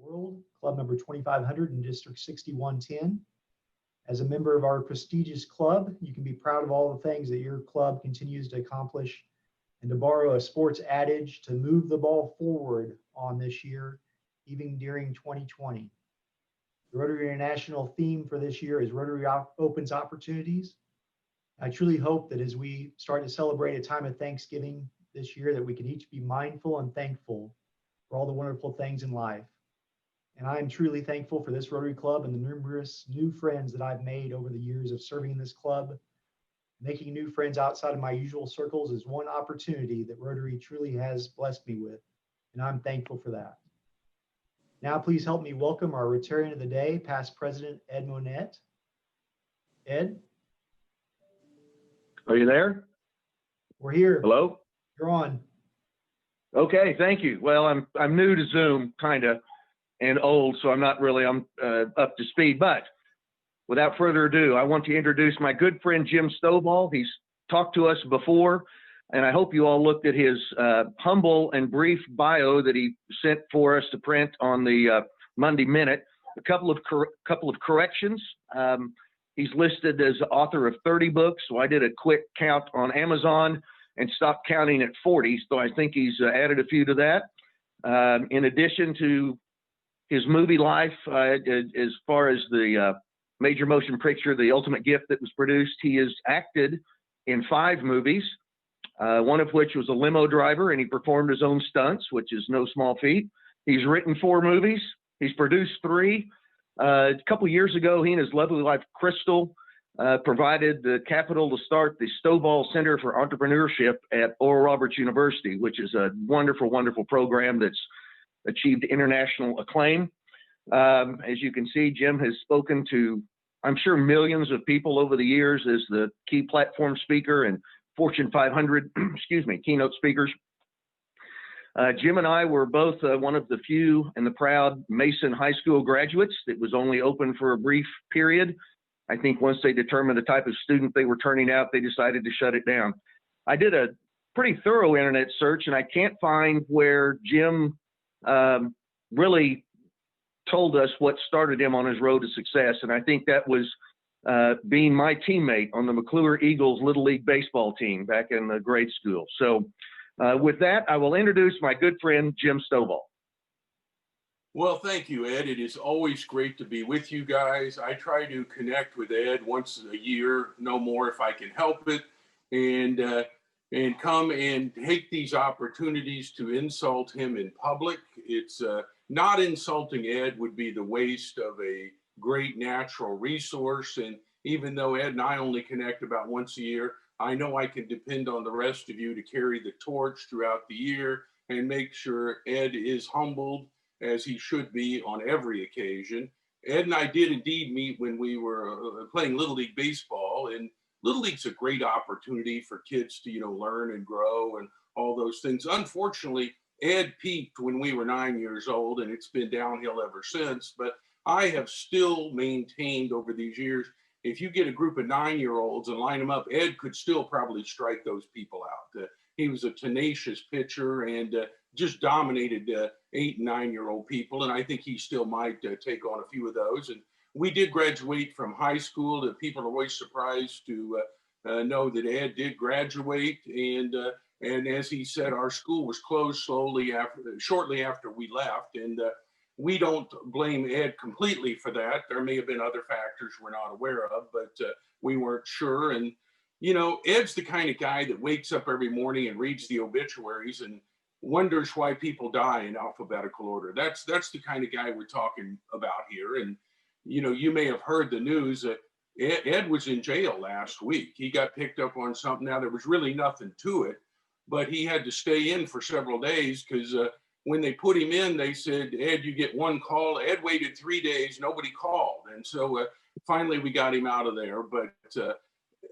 world, club number 2500 in District 6110. As a member of our prestigious club, you can be proud of all the things that your club continues to accomplish, and to borrow a sports adage, to move the ball forward on this year, even during 2020. The Rotary International theme for this year is Rotary Opens Opportunities. I truly hope that as we start to celebrate a time of Thanksgiving this year, that we can each be mindful and thankful for all the wonderful things in life. And I am truly thankful for this Rotary Club and the numerous new friends that I've made over the years of serving in this club. Making new friends outside of my usual circles is one opportunity that Rotary truly has blessed me with, and I'm thankful for that. Now, please help me welcome our Rotarian of the Day, past President Ed Monette. Ed? Are you there? We're here. Hello? You're on. Okay, thank you. Well, I'm new to Zoom, kind of, and old, so I'm not really up to speed. But without further ado, I want to introduce my good friend Jim Stovall. He's talked to us before, and I hope you all looked at his humble and brief bio that he sent for us to print on the Monday Minute. A couple of corrections. He's listed as author of 30 books, so I did a quick count on Amazon and stopped counting at 40, so I think he's added a few to that. In addition to his movie life, as far as the major motion picture, The Ultimate Gift, that was produced, he has acted in 5 movies, one of which was a limo driver, and he performed his own stunts, which is no small feat. He's written 4 movies. He's produced 3. A couple years ago, he and his lovely wife, Crystal, provided the capital to start the Stovall Center for Entrepreneurship at Oral Roberts University, which is a wonderful, wonderful program that's achieved international acclaim. As you can see, Jim has spoken to, I'm sure, millions of people over the years as the key platform speaker and Fortune 500, keynote speakers. Jim and I were both one of the few and the proud Mason High School graduates that was only open for a brief period. I think once they determined the type of student they were turning out, they decided to shut it down. I did a pretty thorough internet search, and I can't find where Jim really told us what started him on his road to success. And I think that was being my teammate on the McClure Eagles Little League baseball team back in the grade school. So with that, I will introduce my good friend, Jim Stovall. Well, thank you, Ed. It is always great to be with you guys. I try to connect with Ed once a year, no more if I can help it, and come and take these opportunities to insult him in public. It's not insulting Ed would be the waste of a great natural resource. And even though Ed and I only connect about once a year, I know I can depend on the rest of you to carry the torch throughout the year and make sure Ed is humbled, as he should be on every occasion. Ed and I did indeed meet when we were playing Little League baseball, and Little League's a great opportunity for kids to, learn and grow and all those things. Unfortunately, Ed peaked when we were 9 years old, and it's been downhill ever since. But I have still maintained over these years, if you get a group of 9-year-olds and line them up, Ed could still probably strike those people out. He was a tenacious pitcher and just dominated 8 and 9-year-old people. And I think he still might take on a few of those. And we did graduate from high school. People are always surprised to know that Ed did graduate. And as he said, our school was closed shortly after we left. And we don't blame Ed completely for that. There may have been other factors we're not aware of, but we weren't sure. And, Ed's the kind of guy that wakes up every morning and reads the obituaries and wonders why people die in alphabetical order. That's the kind of guy we're talking about here. And, you may have heard the news. Ed was in jail last week. He got picked up on something. Now, there was really nothing to it, but he had to stay in for several days because when they put him in, they said, Ed, you get one call. Ed waited 3 days. Nobody called. And so finally we got him out of there. But,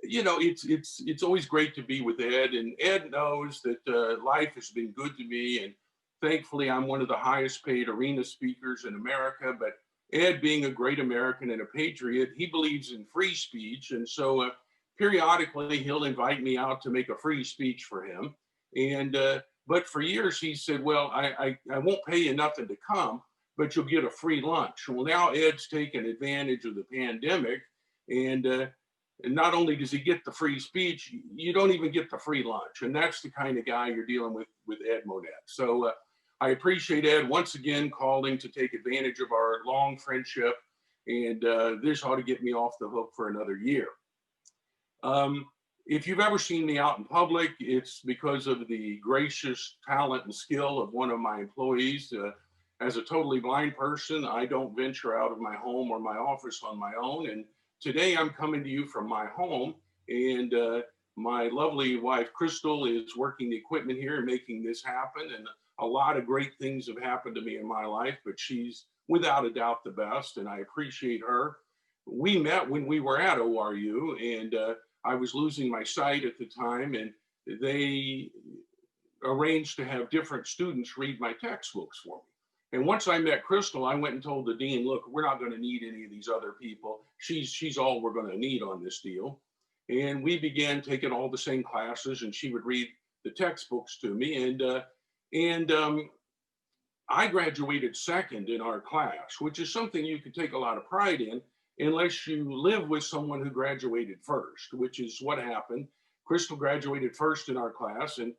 it's always great to be with Ed. And Ed knows that life has been good to me. And thankfully, I'm one of the highest paid arena speakers in America. But Ed, being a great American and a patriot, he believes in free speech. And so periodically, he'll invite me out to make a free speech for him. And, but for years, he said, well, I won't pay you nothing to come, but but you'll get a free lunch. Well, now Ed's taken advantage of the pandemic, and not only does he get the free speech, you don't even get the free lunch. And that's the kind of guy you're dealing with Ed Monette. So I appreciate Ed once again calling to take advantage of our long friendship. And this ought to get me off the hook for another year. If you've ever seen me out in public, it's because of the gracious talent and skill of one of my employees. As a totally blind person, I don't venture out of my home or my office on my own. And today I'm coming to you from my home, and my lovely wife, Crystal, is working the equipment here and making this happen. And a lot of great things have happened to me in my life, but she's without a doubt the best, and I appreciate her. We met when we were at ORU, and I was losing my sight at the time, and they arranged to have different students read my textbooks for me. And once I met Crystal, I went and told the dean, look, we're not going to need any of these other people. She's all we're going to need on this deal. And we began taking all the same classes, and she would read the textbooks to me. And I graduated second in our class, which is something you can take a lot of pride in unless you live with someone who graduated first, which is what happened. Crystal graduated first in our class, and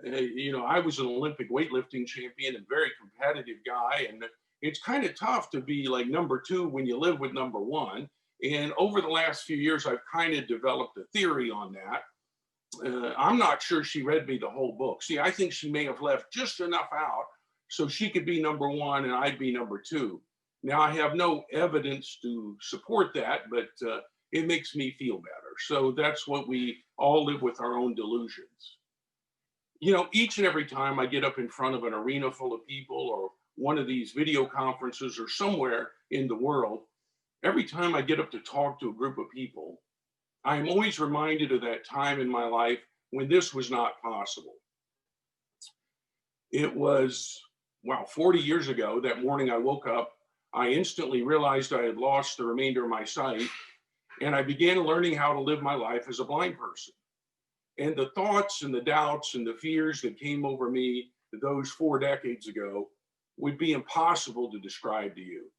I was an Olympic weightlifting champion and very competitive guy, and it's kind of tough to be like number two when you live with number one. And over the last few years, I've kind of developed a theory on that. I'm not sure she read me the whole book. See, I think she may have left just enough out so she could be number one and I'd be number two. Now, I have no evidence to support that, but it makes me feel better. So that's what we all live with, our own delusions. Each and every time I get up in front of an arena full of people or one of these video conferences or somewhere in the world, every time I get up to talk to a group of people, I'm always reminded of that time in my life when this was not possible. It was, 40 years ago. That morning I woke up, I instantly realized I had lost the remainder of my sight, and I began learning how to live my life as a blind person. And the thoughts and the doubts and the fears that came over me those 4 decades ago would be impossible to describe to you.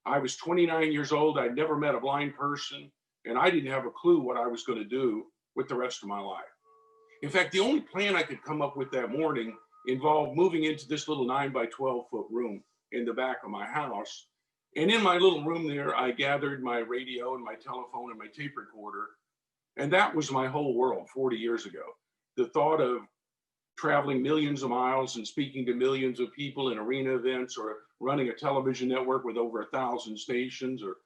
I was 29 years old. I'd never met a blind person, and I didn't have a clue what I was going to do with the rest of my life. In fact, the only plan I could come up with that morning involved moving into this little 9 by 12 foot room in the back of my house. And in my little room there, I gathered my radio and my telephone and my tape recorder. And that was my whole world 40 years ago. The thought of traveling millions of miles and speaking to millions of people in arena events, or running a television network with over 1,000 stations, or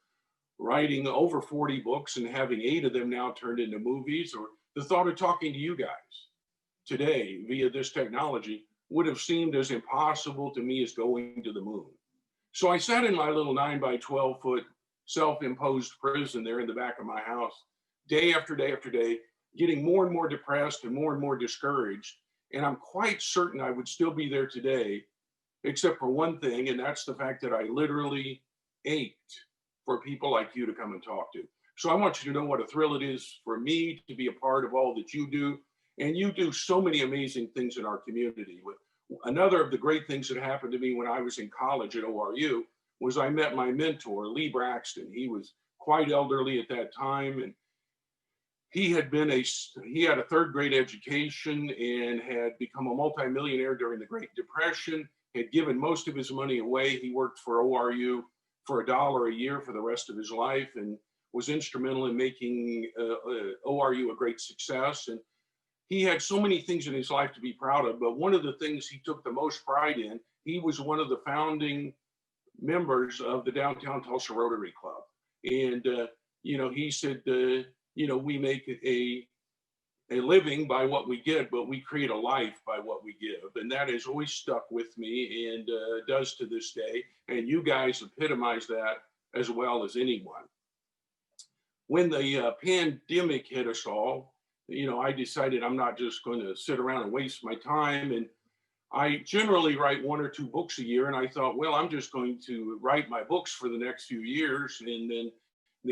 writing over 40 books and having 8 of them now turned into movies, or the thought of talking to you guys today via this technology would have seemed as impossible to me as going to the moon. So I sat in my little 9 by 12 foot self-imposed prison there in the back of my house, day after day after day, getting more and more depressed and more discouraged. And I'm quite certain I would still be there today, except for one thing, and that's the fact that I literally ached for people like you to come and talk to. So I want you to know what a thrill it is for me to be a part of all that you do. And you do so many amazing things in our community. Another of the great things that happened to me when I was in college at ORU was I met my mentor, Lee Braxton. He was quite elderly at that time, and he had a third grade education and had become a multimillionaire during the Great Depression, had given most of his money away. He worked for ORU for $1 a year for the rest of his life and was instrumental in making ORU a great success. And he had so many things in his life to be proud of, but one of the things he took the most pride in, he was one of the founding members of the downtown Tulsa Rotary Club. And, he said, we make a living by what we get, but we create a life by what we give. And that has always stuck with me and does to this day. And you guys epitomize that as well as anyone. When the pandemic hit us all, I decided I'm not just going to sit around and waste my time. And I generally write 1 or 2 books a year. And I thought, well, I'm just going to write my books for the next few years. And then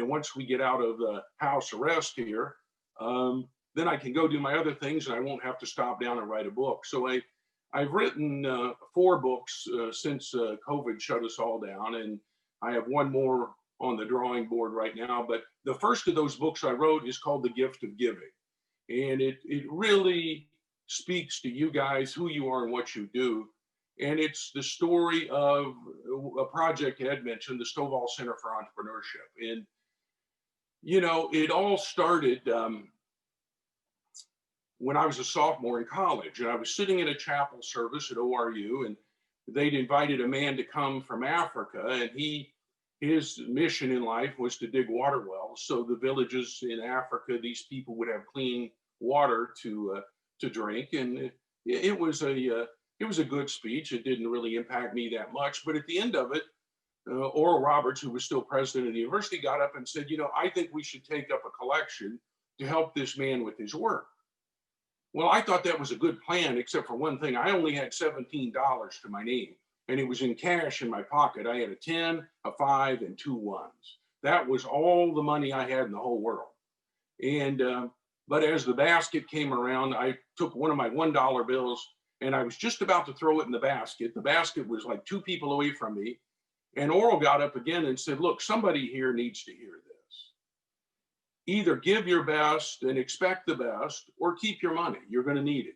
once we get out of the house arrest here, then I can go do my other things and I won't have to stop down and write a book. So I've written 4 books since COVID shut us all down, and I have one more on the drawing board right now. But the first of those books I wrote is called The Gift of Giving. And it really speaks to you guys, who you are and what you do. And it's the story of a project Ed mentioned, the Stovall Center for Entrepreneurship. And, you know, it all started when I was a sophomore in college, and I was sitting in a chapel service at ORU, and they'd invited a man to come from Africa, and his mission in life was to dig water wells. So the villages in Africa, these people would have clean water to drink, and it was a good speech. It didn't really impact me that much, but at the end of it, Oral Roberts, who was still president of the university, got up and said, you know, I think we should take up a collection to help this man with his work. Well, I thought that was a good plan, except for one thing. I only had $17 to my name, and it was in cash in my pocket. I had a 10, a 5, and 2 ones. That was all the money I had in the whole world. And but as the basket came around, I took one of my $1 bills, and I was just about to throw it in the basket. The basket was like 2 people away from me, and Oral got up again and said, look, somebody here needs to hear this. Either give your best and expect the best, or keep your money. You're going to need it.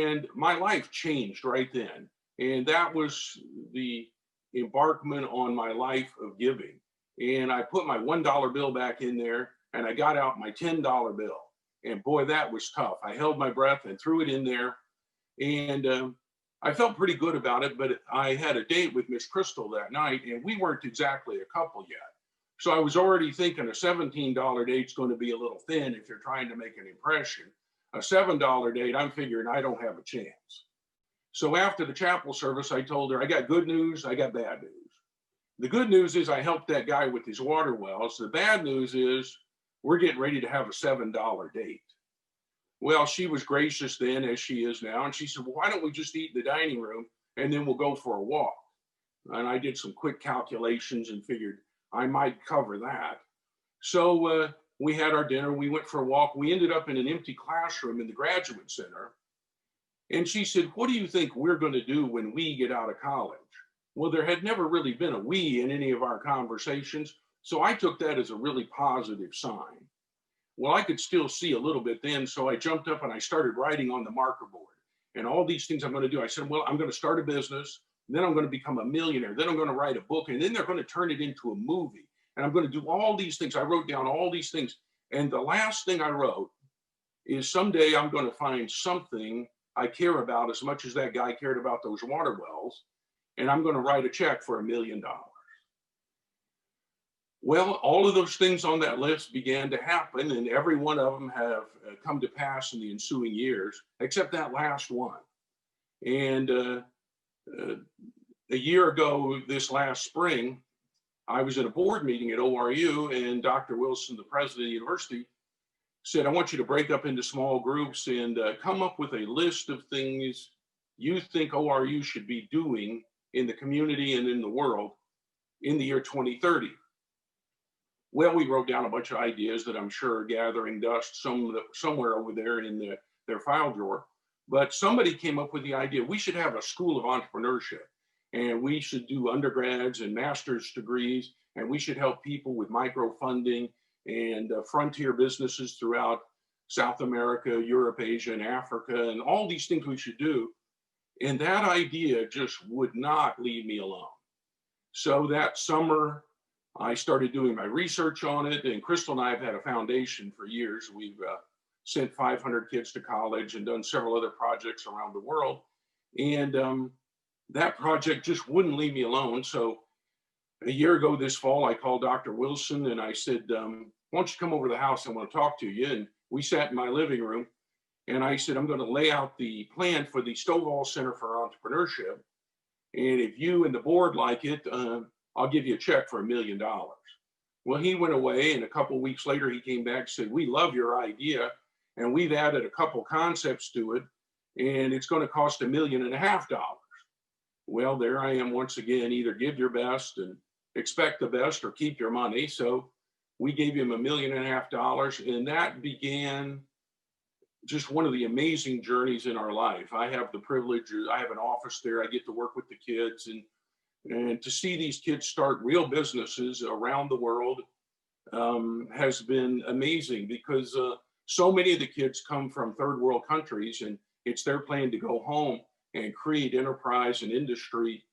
And my life changed right then. And that was the embarkment on my life of giving. And I put my $1 bill back in there, and I got out my $10 bill. And boy, that was tough. I held my breath and threw it in there. And I felt pretty good about it, but I had a date with Miss Crystal that night, and we weren't exactly a couple yet. So I was already thinking a $17 date's going to be a little thin if you're trying to make an impression. A $7 date, I'm figuring I don't have a chance. So after the chapel service, I told her, I got good news, I got bad news. The good news is I helped that guy with his water wells. The bad news is we're getting ready to have a $7 date. Well, she was gracious then, as she is now. And she said, well, why don't we just eat in the dining room and then we'll go for a walk? And I did some quick calculations and figured I might cover that. So we had our dinner, we went for a walk. We ended up in an empty classroom in the graduate center. And she said, what do you think we're going to do when we get out of college? Well, there had never really been a we in any of our conversations. So I took that as a really positive sign. Well, I could still see a little bit then. So I jumped up and I started writing on the marker board and all these things I'm going to do. I said, well, I'm going to start a business. Then I'm going to become a millionaire. Then I'm going to write a book, and then they're going to turn it into a movie. And I'm going to do all these things. I wrote down all these things. And the last thing I wrote is someday I'm going to find something I care about as much as that guy cared about those water wells. And I'm going to write a check for $1 million. Well, all of those things on that list began to happen, and every one of them have come to pass in the ensuing years, except that last one. And a year ago, this last spring, I was at a board meeting at ORU, and Dr. Wilson, the president of the university, said, I want you to break up into small groups and come up with a list of things you think ORU should be doing in the community and in the world in the year 2030. Well, we wrote down a bunch of ideas that I'm sure are gathering dust somewhere over there in their file drawer. But somebody came up with the idea we should have a school of entrepreneurship, and we should do undergrads and master's degrees, and we should help people with micro funding and frontier businesses throughout South America, Europe, Asia, and Africa, and all these things we should do. And that idea just would not leave me alone. So that summer, I started doing my research on it, and Crystal and I have had a foundation for years. We've sent 500 kids to college and done several other projects around the world. And that project just wouldn't leave me alone. So a year ago this fall, I called Dr. Wilson and I said, why don't you come over to the house? I want to talk to you. And we sat in my living room and I said, I'm going to lay out the plan for the Stovall Center for Entrepreneurship. And if you and the board like it, I'll give you a check for $1 million. Well, he went away, and a couple of weeks later, he came back and said, we love your idea, and we've added a couple concepts to it, and it's going to cost $1.5 million. Well, there I am once again, either give your best and expect the best or keep your money. So we gave him $1.5 million, and that began just one of the amazing journeys in our life. I have the privilege, I have an office there. I get to work with the kids, and to see these kids start real businesses around the world has been amazing, because so many of the kids come from third world countries, and it's their plan to go home and create enterprise and industry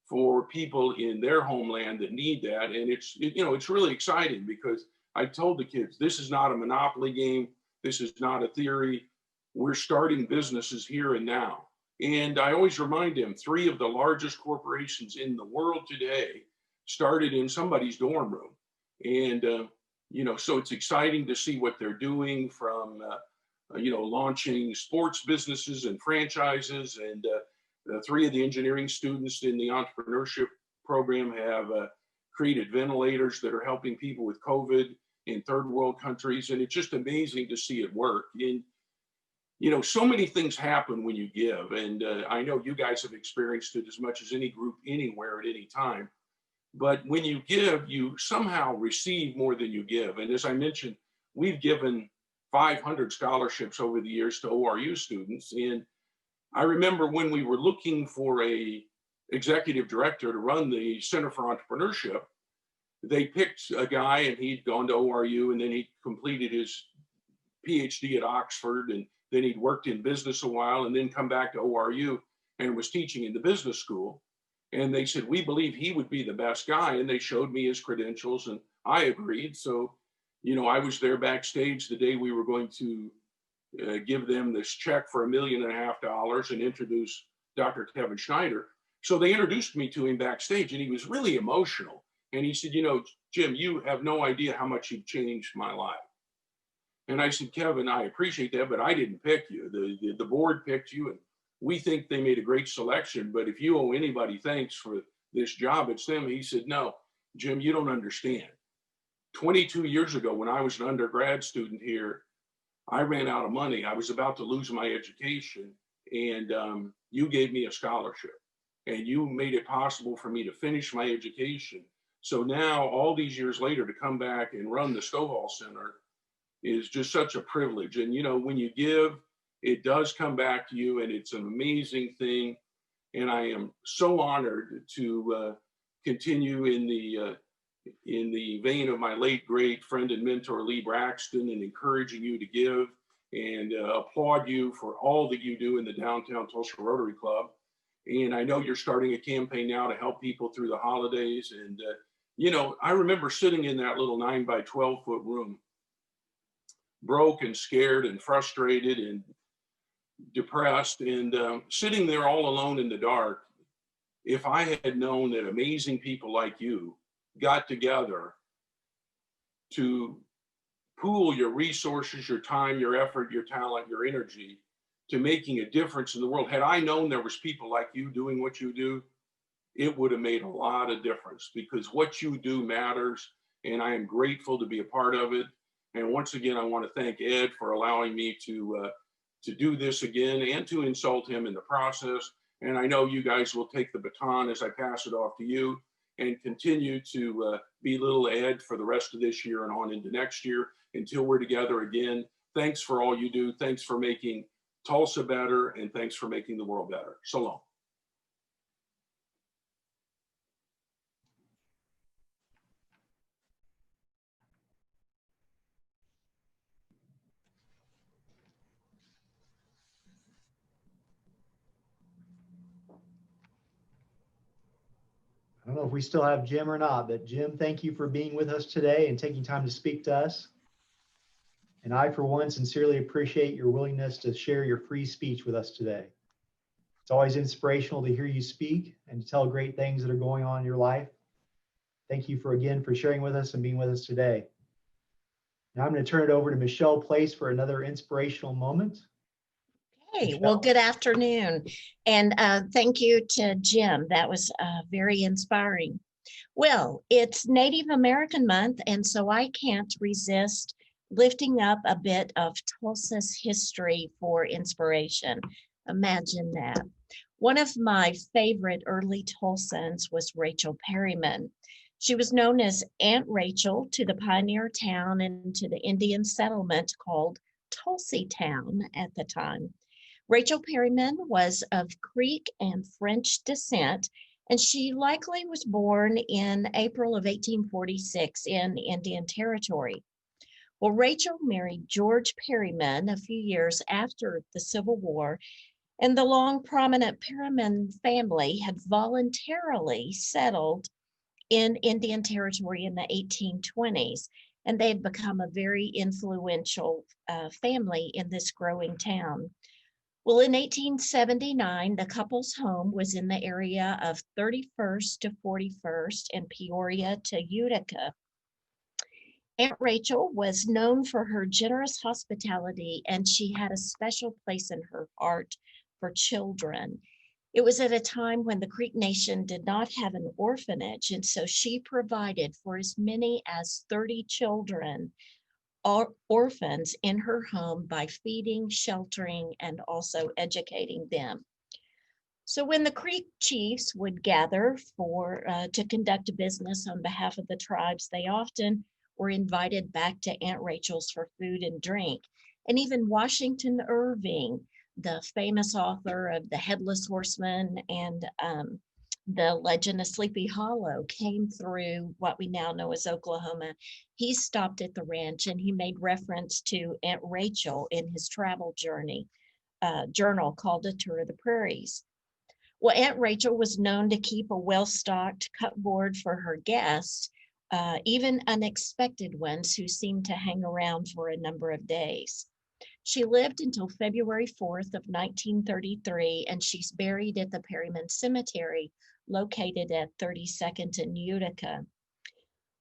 for people in their homeland that need that. And it's really exciting, because I told the kids, this is not a monopoly game. This is not a theory. We're starting businesses here and now. And I always remind them, 3 of the largest corporations in the world today started in somebody's dorm room. And, so it's exciting to see what they're doing, from, launching sports businesses and franchises. And 3 of the engineering students in the entrepreneurship program have created ventilators that are helping people with COVID in third world countries. And it's just amazing to see it work. And, so many things happen when you give. And I know you guys have experienced it as much as any group anywhere at any time. But when you give, you somehow receive more than you give. And as I mentioned, we've given 500 scholarships over the years to ORU students. And I remember when we were looking for a executive director to run the Center for Entrepreneurship, they picked a guy, and he'd gone to ORU, and then he completed his PhD at Oxford, and then he'd worked in business a while, and then come back to ORU and was teaching in the business school. And they said, we believe he would be the best guy. And they showed me his credentials, and I agreed. So, I was there backstage the day we were going to give them this check for $1.5 million and introduce Dr. Kevin Schneider. So they introduced me to him backstage, and he was really emotional. And he said, Jim, you have no idea how much you've changed my life. And I said, Kevin, I appreciate that, but I didn't pick you. The board picked you, and we think they made a great selection. But if you owe anybody thanks for this job, it's them. He said, no, Jim, you don't understand. 22 years ago, when I was an undergrad student here, I ran out of money. I was about to lose my education, and you gave me a scholarship, and you made it possible for me to finish my education. So now, all these years later, to come back and run the Stovall Center is just such a privilege. And, when you give, it does come back to you, and it's an amazing thing. And I am so honored to continue in the vein of my late great friend and mentor, Lee Braxton, and encouraging you to give, and applaud you for all that you do in the downtown Tulsa Rotary Club. And I know you're starting a campaign now to help people through the holidays. And, I remember sitting in that little 9 by 12 foot room, broke and scared and frustrated and depressed, and sitting there all alone in the dark. If I had known that amazing people like you got together to pool your resources, your time, your effort, your talent, your energy to making a difference in the world, had I known there was people like you doing what you do, it would have made a lot of difference, because what you do matters, and I am grateful to be a part of it. And once again, I want to thank Ed for allowing me to do this again, and to insult him in the process. And I know you guys will take the baton as I pass it off to you, and continue to be little Ed for the rest of this year and on into next year until we're together again. Thanks for all you do. Thanks for making Tulsa better, and thanks for making the world better. So long. I don't know if we still have Jim or not, but Jim, thank you for being with us today and taking time to speak to us. And I, for one, sincerely appreciate your willingness to share your free speech with us today. It's always inspirational to hear you speak and to tell great things that are going on in your life. Thank you again for sharing with us and being with us today. Now I'm going to turn it over to Michelle Place for another inspirational moment. Hey, well, good afternoon. And thank you to Jim. That was very inspiring. Well, it's Native American Month, and so I can't resist lifting up a bit of Tulsa's history for inspiration. Imagine that. One of my favorite early Tulsans was Rachel Perryman. She was known as Aunt Rachel to the pioneer town and to the Indian settlement called Tulsa town at the time. Rachel Perryman was of Creek and French descent, and she likely was born in April of 1846 in Indian Territory. Well, Rachel married George Perryman a few years after the Civil War, and the long prominent Perryman family had voluntarily settled in Indian Territory in the 1820s, and they had become a very influential family in this growing town. Well, in 1879, the couple's home was in the area of 31st to 41st and Peoria to Utica. Aunt Rachel was known for her generous hospitality, and she had a special place in her heart for children. It was at a time when the Creek Nation did not have an orphanage, and so she provided for as many as 30 children, orphans, in her home by feeding, sheltering, and also educating them. So when the Creek chiefs would gather to conduct business on behalf of the tribes, they often were invited back to Aunt Rachel's for food and drink. And even Washington Irving, the famous author of The Headless Horseman and The Legend of Sleepy Hollow, came through what we now know as Oklahoma. He stopped at the ranch and he made reference to Aunt Rachel in his travel journal called A Tour of the Prairies. Well, Aunt Rachel was known to keep a well-stocked cupboard for her guests, even unexpected ones who seemed to hang around for a number of days. She lived until February 4th of 1933, and she's buried at the Perryman Cemetery, located at 32nd and Utica.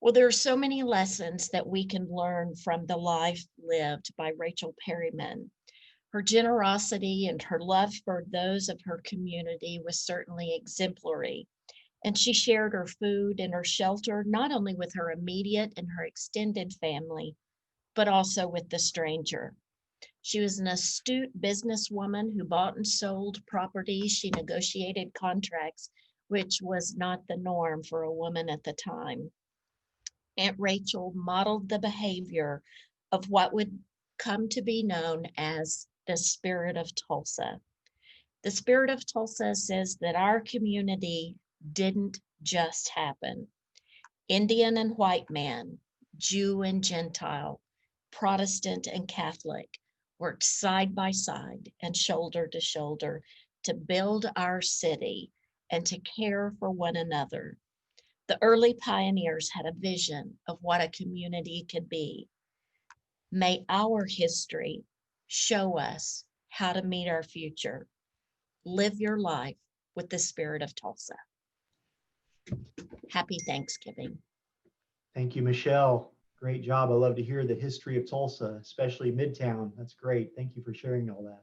Well, there are so many lessons that we can learn from the life lived by Rachel Perryman. Her generosity and her love for those of her community was certainly exemplary. And she shared her food and her shelter not only with her immediate and her extended family, but also with the stranger. She was an astute businesswoman who bought and sold property. She negotiated contracts, which was not the norm for a woman at the time. Aunt Rachel modeled the behavior of what would come to be known as the spirit of Tulsa. The spirit of Tulsa says that our community didn't just happen. Indian and white man, Jew and Gentile, Protestant and Catholic worked side by side and shoulder to shoulder to build our city and to care for one another. The early pioneers had a vision of what a community could be. May our history show us how to meet our future. Live your life with the spirit of Tulsa. Happy Thanksgiving. Thank you, Michelle. Great job. I love to hear the history of Tulsa, especially Midtown. That's great. Thank you for sharing all that.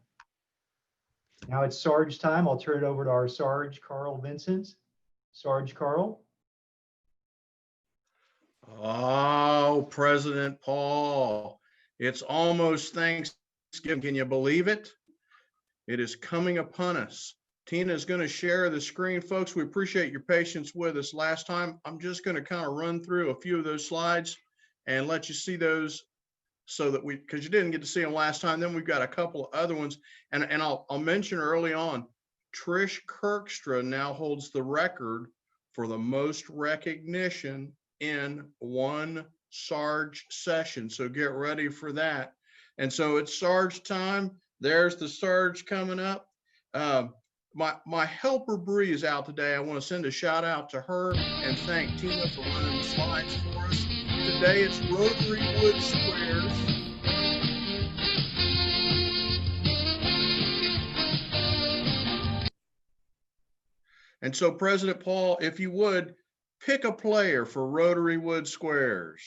Now it's Sarge time. I'll turn it over to our Sarge, Carl Vincent. Sarge Carl. Oh, President Paul, it's almost Thanksgiving. Can you believe it? It is coming upon us. Tina is going to share the screen. Folks, we appreciate your patience with us last time. I'm just going to kind of run through a few of those slides and let you see those so that because you didn't get to see them last time. Then we've got a couple of other ones. And I'll mention early on, Trish Kirkstra now holds the record for the most recognition in one Sarge session. So get ready for that. And so it's Sarge time. There's the Sarge coming up. My helper Bree is out today. I want to send a shout out to her and thank Tina for running the slides for us. Today it's Rotary Wood Squares. And so President Paul, if you would, pick a player for Rotary Wood Squares.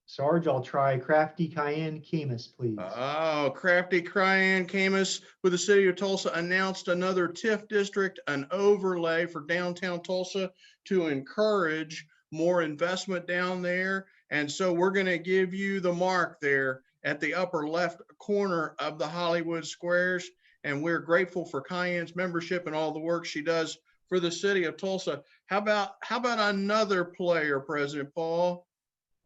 Sarge, I'll try Crafty Cayenne Camus, please. Oh, Crafty Cayenne Camus with the city of Tulsa announced another TIF district, an overlay for downtown Tulsa to encourage more investment down there. And so we're going to give you the mark there at the upper left corner of the Hollywood Squares. And we're grateful for Cayenne's membership and all the work she does for the city of Tulsa. How about another player, President Paul?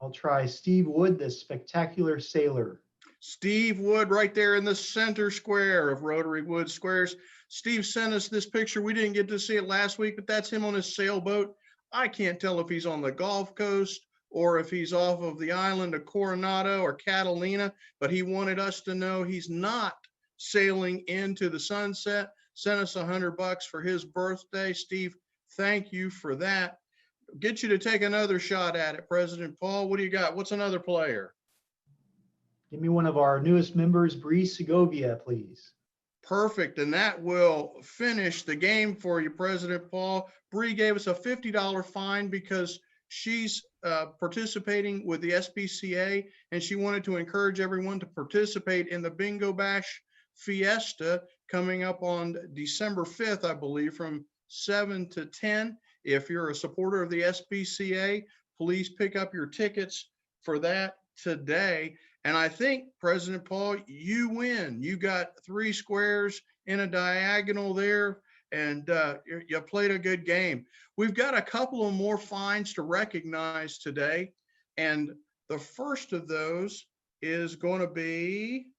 I'll try Steve Wood, the spectacular sailor. Steve Wood right there in the center square of Rotary Wood Squares. Steve sent us this picture. We didn't get to see it last week, but that's him on his sailboat. I can't tell if he's on the Gulf Coast or if he's off of the island of Coronado or Catalina, but he wanted us to know he's not sailing into the sunset. Sent us $100 for his birthday. Steve, thank you for that. Get you to take another shot at it, President Paul. What do you got? What's another player? Give me one of our newest members, Bree Segovia, please. Perfect. And that will finish the game for you, President Paul. Bree gave us a $50 fine because she's participating with the SPCA, and she wanted to encourage everyone to participate in the Bingo Bash Fiesta coming up on December 5th, I believe, from 7 to 10. If you're a supporter of the SPCA, please pick up your tickets for that today. And I think, President Paul, you win. You got 3 squares in a diagonal there, and you played a good game. We've got a couple of more fines to recognize today. And the first of those is going to be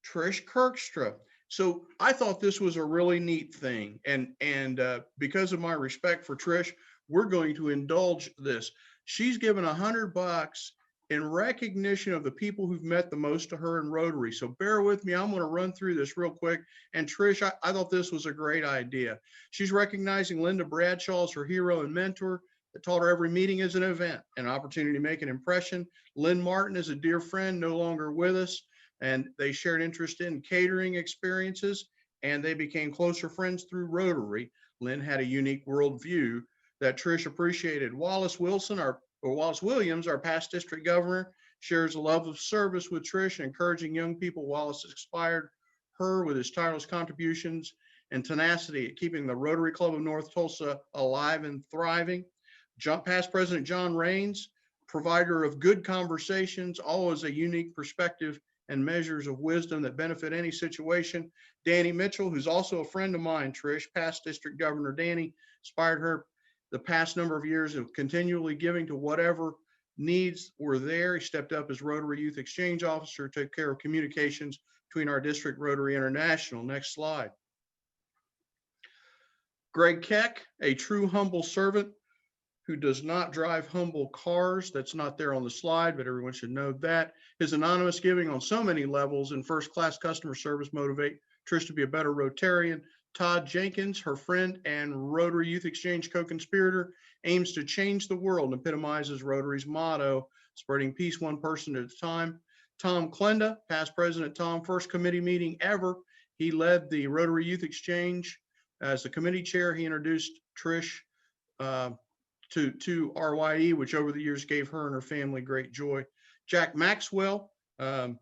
Trish Kirkstra. So I thought this was a really neat thing. And because of my respect for Trish, we're going to indulge this. She's given $100 in recognition of the people who've meant the most to her in Rotary. So bear with me. I'm going to run through this real quick. And Trish, I thought this was a great idea. She's recognizing Linda Bradshaw as her hero and mentor that taught her every meeting is an event, an opportunity to make an impression. Lynn Martin is a dear friend, no longer with us, and they shared interest in catering experiences, and they became closer friends through Rotary. Lynn had a unique worldview that Trish appreciated. Wallace Williams, our past district governor, shares a love of service with Trish, encouraging young people. Wallace inspired her with his tireless contributions and tenacity at keeping the Rotary Club of North Tulsa alive and thriving. Past President John Raines, provider of good conversations, always a unique perspective and measures of wisdom that benefit any situation. Danny Mitchell, who's also a friend of mine, Trish, past district governor Danny, inspired her the past number of years of continually giving to whatever needs were there. He stepped up as Rotary Youth Exchange Officer, took care of communications between our district, Rotary International. Next slide. Greg Keck, a true humble servant who does not drive humble cars. That's not there on the slide, but everyone should know that. His anonymous giving on so many levels and first-class customer service motivate Trish to be a better Rotarian. Todd Jenkins, her friend and Rotary Youth Exchange co-conspirator, aims to change the world and epitomizes Rotary's motto, spreading peace one person at a time. Tom Klenda, past President Tom, first committee meeting ever. He led the Rotary Youth Exchange as the committee chair. He introduced Trish to RYE, which over the years gave her and her family great joy. Jack Maxwell, down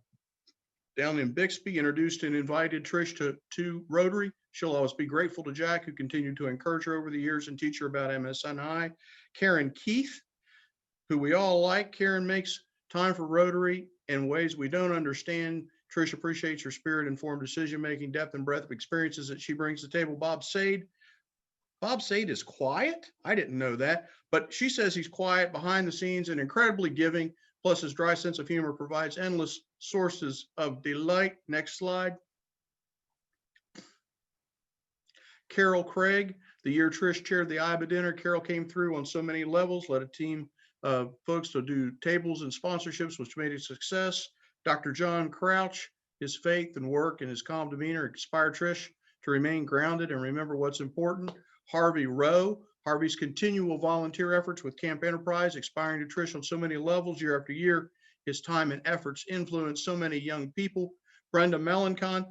in Bixby, introduced and invited Trish to Rotary. She'll always be grateful to Jack, who continued to encourage her over the years and teach her about MSNI. Karen Keith, who we all like. Karen makes time for Rotary in ways we don't understand. Trish appreciates her spirit, informed decision-making, depth and breadth of experiences that she brings to the table. Bob Sade is quiet. I didn't know that, but she says he's quiet behind the scenes and incredibly giving, plus his dry sense of humor provides endless sources of delight. Next slide. Carol Craig, the year Trish chaired the IBA dinner, Carol came through on so many levels, led a team of folks to do tables and sponsorships, which made it a success. Dr. John Crouch, his faith and work and his calm demeanor inspired Trish to remain grounded and remember what's important. Harvey Rowe, Harvey's continual volunteer efforts with Camp Enterprise, inspiring to Trish on so many levels year after year. His time and efforts influenced so many young people. Brenda Melancon,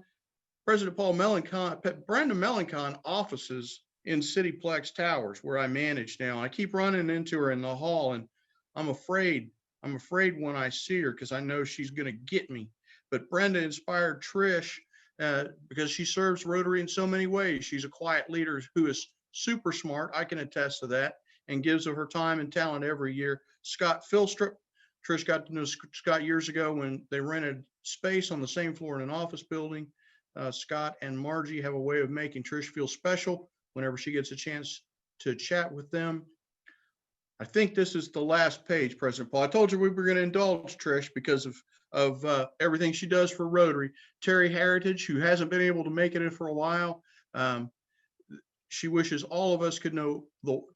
President Paul Melancon, Brenda Melancon offices in Cityplex Towers, where I manage now. I keep running into her in the hall, and I'm afraid when I see her because I know she's going to get me. But Brenda inspired Trish because she serves Rotary in so many ways. She's a quiet leader who is super smart. I can attest to that, and gives of her time and talent every year. Scott Philstrip, Trish got to know Scott years ago when they rented space on the same floor in an office building. Scott and Margie have a way of making Trish feel special whenever she gets a chance to chat with them. I think this is the last page, President Paul. I told you we were going to indulge Trish because of everything she does for Rotary. Terry Heritage, who hasn't been able to make it in for a while, she wishes all of us could know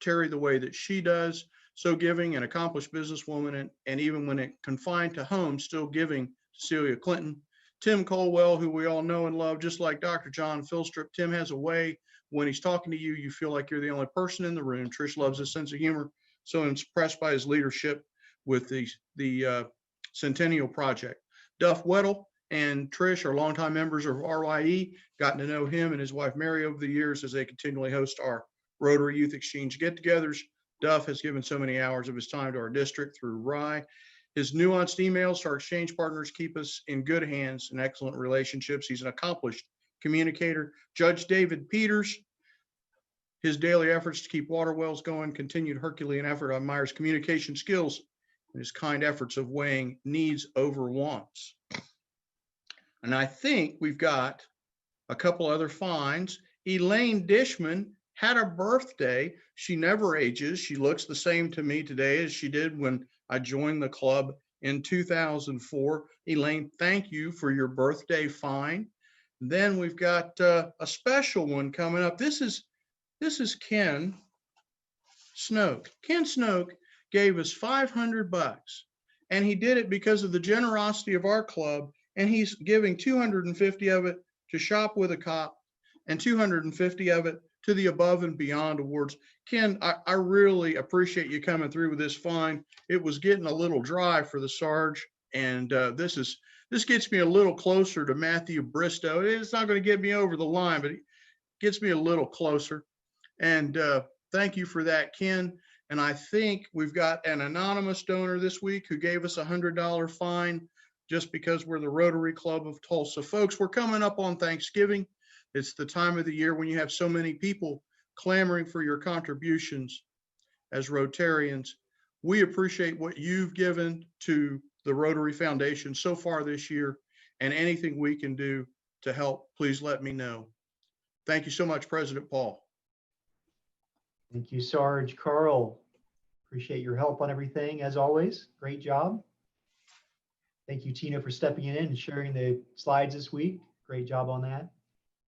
Terry the way that she does. So giving, an accomplished businesswoman, and even when it confined to home, still giving to Celia Clinton. Tim Colwell, who we all know and love, just like Dr. John Philstrip. Tim has a way, when he's talking to you, you feel like you're the only person in the room. Trish loves his sense of humor. So impressed by his leadership with the Centennial Project. Duff Weddle and Trish are longtime members of RYE. Gotten to know him and his wife Mary over the years as they continually host our Rotary Youth Exchange get-togethers. Duff has given so many hours of his time to our district through RYE. His nuanced emails to our exchange partners keep us in good hands and excellent relationships. He's an accomplished communicator. Judge David Peters, his daily efforts to keep water wells going, continued Herculean effort on Myers' communication skills, and his kind efforts of weighing needs over wants. And I think we've got a couple other finds. Elaine Dishman had a birthday. She never ages. She looks the same to me today as she did when I joined the club in 2004. Elaine, thank you for your birthday find. Then we've got a special one coming up. This is Ken Snoke. Ken Snoke gave us $500, and he did it because of the generosity of our club, and he's giving 250 of it to Shop with a Cop and 250 of it to the Above and Beyond Awards. Ken, I really appreciate you coming through with this find. It was getting a little dry for the Sarge, and this gets me a little closer to Matthew Bristow. It's not going to get me over the line, but it gets me a little closer. And thank you for that, Ken. And I think we've got an anonymous donor this week who gave us a $100 fine just because we're the Rotary Club of Tulsa. Folks, we're coming up on Thanksgiving. It's the time of the year when you have so many people clamoring for your contributions as Rotarians. We appreciate what you've given to the Rotary Foundation so far this year, and anything we can do to help, please let me know. Thank you so much, President Paul. Thank you, Sarge. Carl, appreciate your help on everything as always. Great job. Thank you, Tina, for stepping in and sharing the slides this week. Great job on that.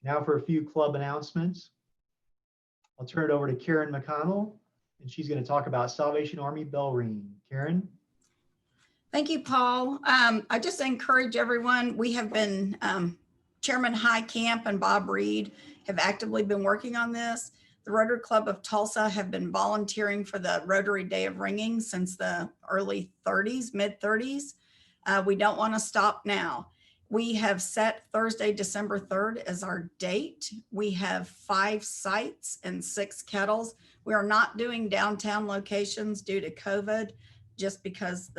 Now for a few club announcements. I'll turn it over to Karen McConnell, and she's going to talk about Salvation Army bell ringing. Karen? Thank you, Paul. I just encourage everyone. We have been, Chairman Highcamp and Bob Reed have actively been working on this. The Rotary Club of Tulsa have been volunteering for the Rotary Day of Ringing since the early 30s, mid 30s. We don't want to stop now. We have set Thursday, December 3rd as our date. We have 5 sites and 6 kettles. We are not doing downtown locations due to COVID, just because.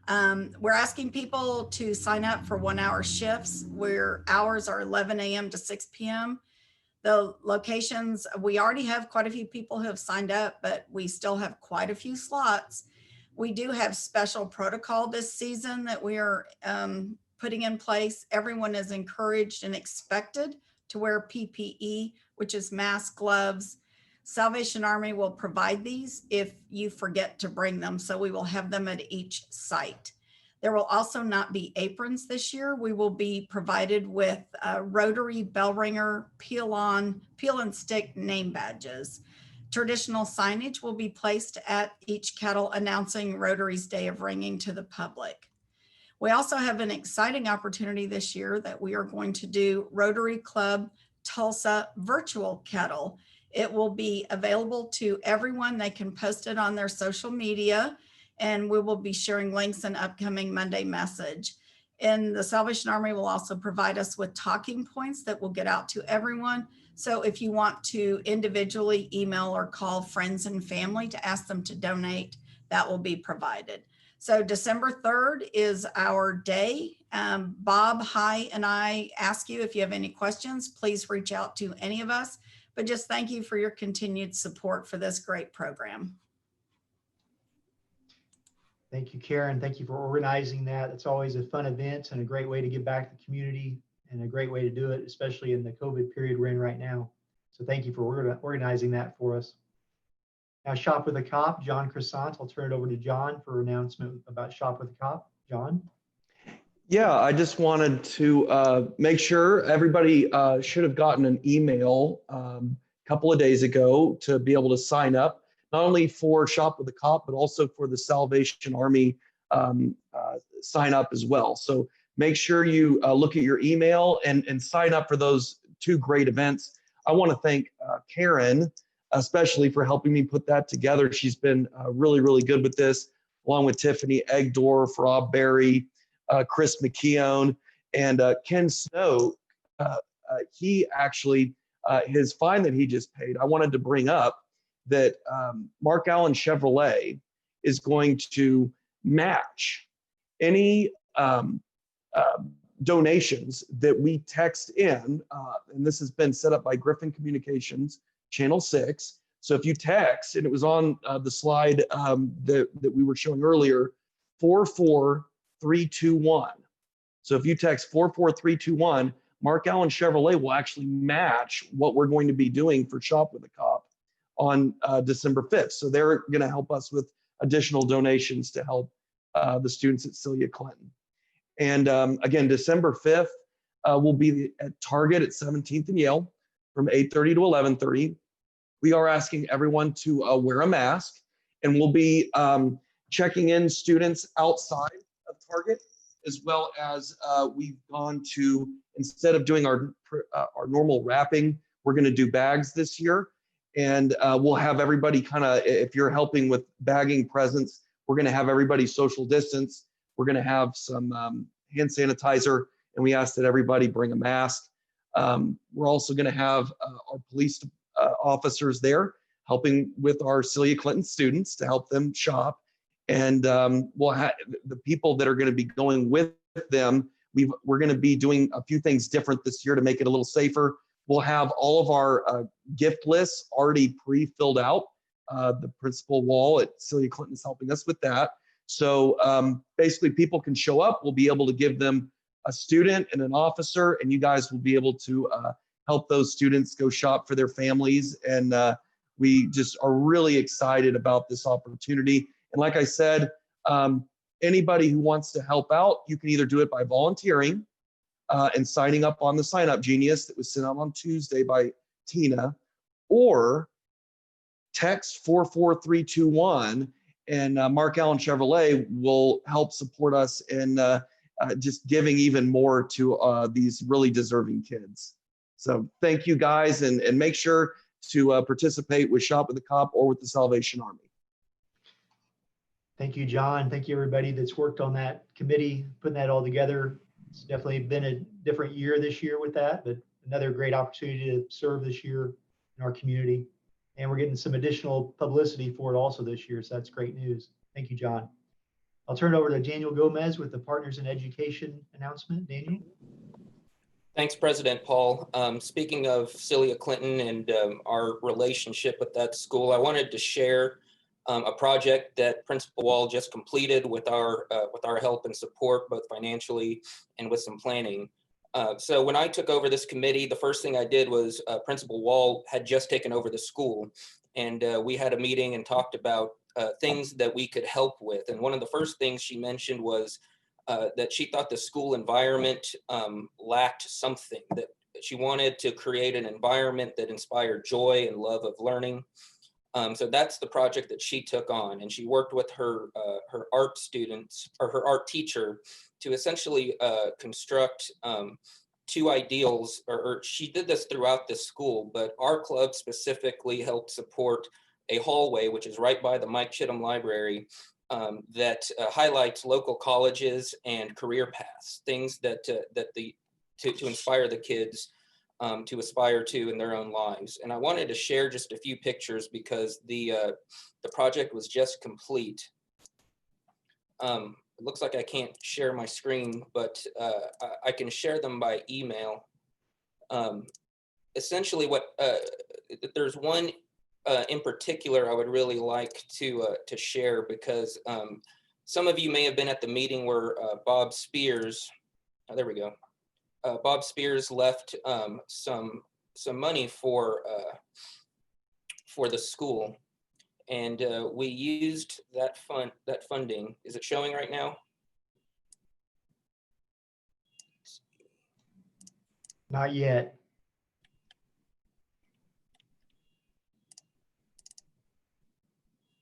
We're asking people to sign up for 1-hour shifts where hours are 11 a.m. to 6 p.m. The locations, we already have quite a few people who have signed up, but we still have quite a few slots. We do have special protocol this season that we are putting in place. Everyone is encouraged and expected to wear PPE, which is mask, gloves. Salvation Army will provide these if you forget to bring them. So we will have them at each site. There will also not be aprons this year. We will be provided with Rotary bell ringer, peel and stick name badges. Traditional signage will be placed at each kettle announcing Rotary's Day of Ringing to the public. We also have an exciting opportunity this year that we are going to do Rotary Club Tulsa virtual kettle. It will be available to everyone. They can post it on their social media, and we will be sharing links in upcoming Monday message. And the Salvation Army will also provide us with talking points that will get out to everyone. So if you want to individually email or call friends and family to ask them to donate, that will be provided. So December 3rd is our day. Bob, Hi, and I ask you if you have any questions, please reach out to any of us. But just thank you for your continued support for this great program. Thank you, Karen. Thank you for organizing that. It's always a fun event and a great way to give back to the community, and a great way to do it, especially in the COVID period we're in right now. So thank you for organizing that for us. Now, Shop with a Cop, John Crescent. I'll turn it over to John for an announcement about Shop with a Cop. John? Yeah, I just wanted to make sure everybody should have gotten an email a couple of days ago to be able to sign up, not only for Shop with a Cop, but also for the Salvation Army sign up as well. So make sure you look at your email and sign up for those two great events. I want to thank Karen, especially for helping me put that together. She's been really, really good with this, along with Tiffany Egdorf, Rob Berry, Chris McKeown, and Ken Snow. He actually, his fine that he just paid, I wanted to bring up that Mark Allen Chevrolet is going to match any donations that we text in, and this has been set up by Griffin Communications, Channel 6. So if you text, and it was on the slide that we were showing earlier, 44321. So if you text 44321, Mark Allen Chevrolet will actually match what we're going to be doing for Shop with a Cop on December 5th. So they're going to help us with additional donations to help the students at Celia Clinton. And again, December 5th, we'll be at Target at 17th and Yale from 8:30 to 11:30. We are asking everyone to wear a mask, and we'll be checking in students outside of Target, as well as we've gone to, instead of doing our normal wrapping, we're going to do bags this year. And we'll have everybody kind of, if you're helping with bagging presents, we're going to have everybody social distance. We're going to have some hand sanitizer, and we ask that everybody bring a mask. We're also going to have our police officers there helping with our Celia Clinton students to help them shop. And we'll have the people that are going to be going with them. We're going to be doing a few things different this year to make it a little safer. We'll have all of our gift lists already pre-filled out. The principal wall at Celia Clinton is helping us with that. So basically people can show up. We'll be able to give them a student and an officer, and you guys will be able to help those students go shop for their families. And we just are really excited about this opportunity. And like I said, anybody who wants to help out, you can either do it by volunteering and signing up on the Sign Up Genius that was sent out on Tuesday by Tina, or text 44321, and Mark Allen Chevrolet will help support us in just giving even more to these really deserving kids. So thank you guys, and make sure to participate with Shop with the Cop or with the Salvation Army. Thank you, John. Thank you, everybody that's worked on that committee, putting that all together. It's definitely been a different year this year with that, but another great opportunity to serve this year in our community. And we're getting some additional publicity for it also this year, so that's great news. Thank you, John. I'll turn it over to Daniel Gomez with the Partners in Education announcement. Daniel? Thanks, President Paul. Speaking of Celia Clinton and our relationship with that school, I wanted to share a project that Principal Wall just completed with our help and support, both financially and with some planning. So when I took over this committee, the first thing I did was Principal Wall had just taken over the school, and we had a meeting and talked about things that we could help with. And one of the first things she mentioned was that she thought the school environment lacked something, that she wanted to create an environment that inspired joy and love of learning. So that's the project that she took on, and she worked with her art students, or her art teacher, to essentially construct two ideals, or she did this throughout the school, but our club specifically helped support a hallway, which is right by the Mike Chittum Library, that highlights local colleges and career paths, things that to inspire the kids to aspire to in their own lives. And I wanted to share just a few pictures because the project was just complete. It looks like I can't share my screen, but I can share them by email. Essentially, there's one in particular I would really like to share, because some of you may have been at the meeting where Bob Spears, there we go. Bob Spears left some money for the school, And we used that funding. Is it showing right now? Not yet.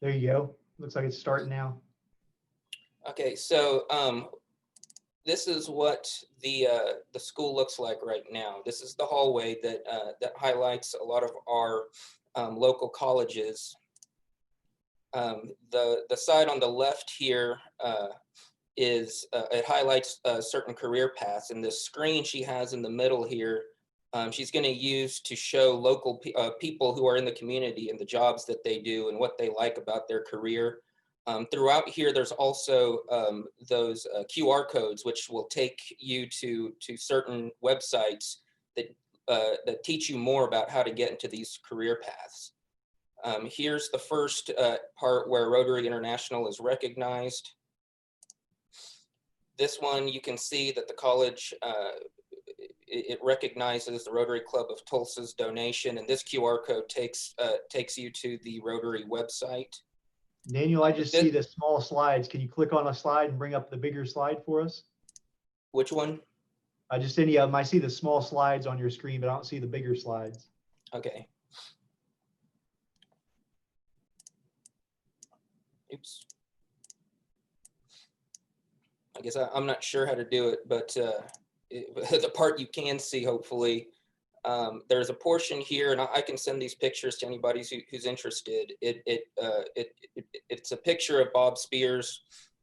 There you go. Looks like it's starting now. Okay, so this is what the school looks like right now. This is the hallway that that highlights a lot of our local colleges. The side on the left here is it highlights certain career paths, and the screen she has in the middle here, she's going to use to show local people who are in the community and the jobs that they do and what they like about their career. Throughout here, there's also those QR codes, which will take you to certain websites that that teach you more about how to get into these career paths. Here's the first part where Rotary International is recognized. This one, you can see that the college, it recognizes the Rotary Club of Tulsa's donation, and this QR code takes you to the Rotary website. Daniel, I just see the small slides. Can you click on a slide and bring up the bigger slide for us? Which one? Just any of them. I see the small slides on your screen, but I don't see the bigger slides. Okay. Oops. I guess I'm not sure how to do it, but the part you can see, hopefully, there's a portion here, and I can send these pictures to anybody who's interested. It's a picture of Bob Spears,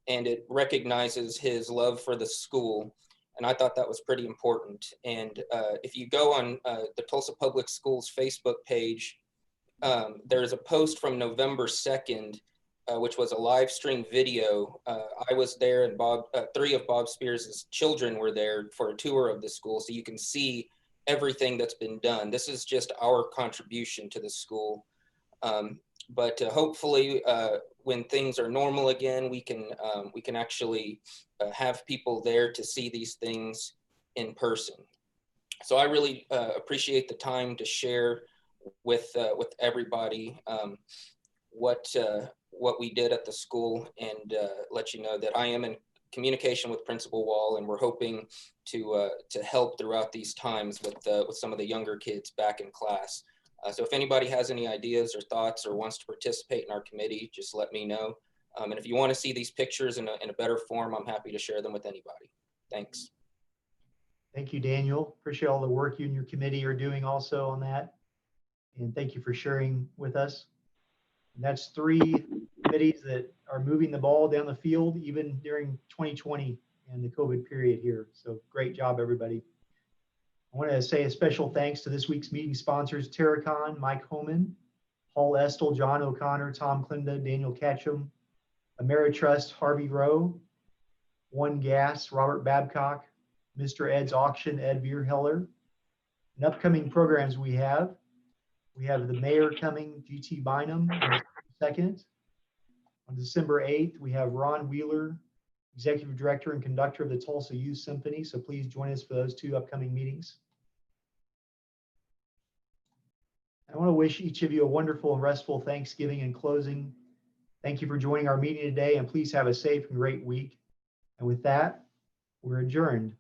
and it recognizes his love for the school. And I thought that was pretty important. And if you go on the Tulsa Public Schools Facebook page, there's a post from November 2nd, which was a live stream video. I was there, and three of Bob Spears' children were there for a tour of the school, so you can see everything that's been done. This is just our contribution to the school. But hopefully, when things are normal again, we can actually have people there to see these things in person. So I really appreciate the time to share with everybody what we did at the school, and let you know that I am in communication with Principal Wall, and we're hoping to help throughout these times with some of the younger kids back in class. So if anybody has any ideas or thoughts or wants to participate in our committee, just let me know. And if you want to see these pictures in a better form, I'm happy to share them with anybody. Thanks. Thank you, Daniel. Appreciate all the work you and your committee are doing also on that. And thank you for sharing with us. And that's 3 committees that are moving the ball down the field, even during 2020 and the COVID period here. So great job, everybody. I want to say a special thanks to this week's meeting sponsors, Terracon, Mike Homan, Paul Estel, John O'Connor, Tom Klinda, Daniel Ketchum, Ameritrust, Harvey Rowe, One Gas, Robert Babcock, Mr. Ed's Auction, Ed Vierheller. And upcoming programs we have the mayor coming, GT Bynum, on the 2nd. On December 8th, we have Ron Wheeler, Executive Director and Conductor of the Tulsa Youth Symphony. So please join us for those 2 upcoming meetings. I want to wish each of you a wonderful and restful Thanksgiving in closing. Thank you for joining our meeting today, and please have a safe and great week. And with that, we're adjourned.